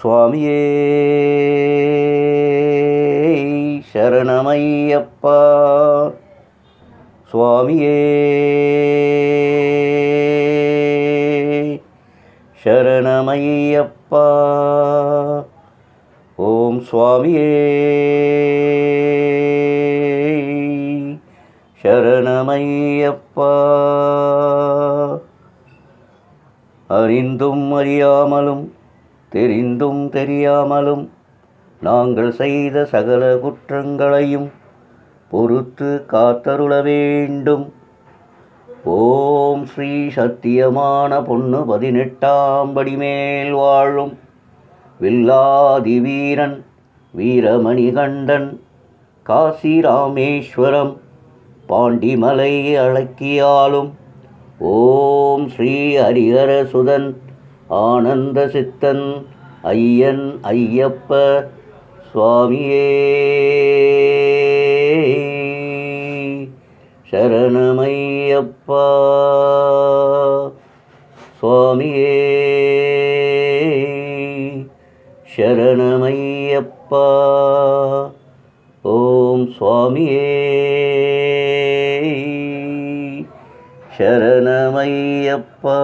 சுவாமியே சரணமையப்பா. சுவாமியே சரணமையப்பா. ஓம் சுவாமியே சரணமையப்பா. அறிந்தும் அறியாமலும் தெரிந்தும் தெரியாமலும் நாங்கள் செய்த சகல குற்றங்களையும் பொறுத்து காத்தருள வேண்டும். ஓம் ஸ்ரீ சத்தியமான பொண்ணு 18ஆம் படிமேல் வாழும் வில்லாதி வீரன் வீரமணிகண்டன் காசி ராமேஸ்வரம் பாண்டிமலை அழக்கியாலும் ஓம் ஸ்ரீ ஹரிஹர சுதன் ஆனந்த சித்தன் ஐயன் ஐயப்ப சுவாமியே சரணமையப்பா. சுவாமியே சரணமையப்பா. ஓம் சுவாமியே சரணமையப்பா.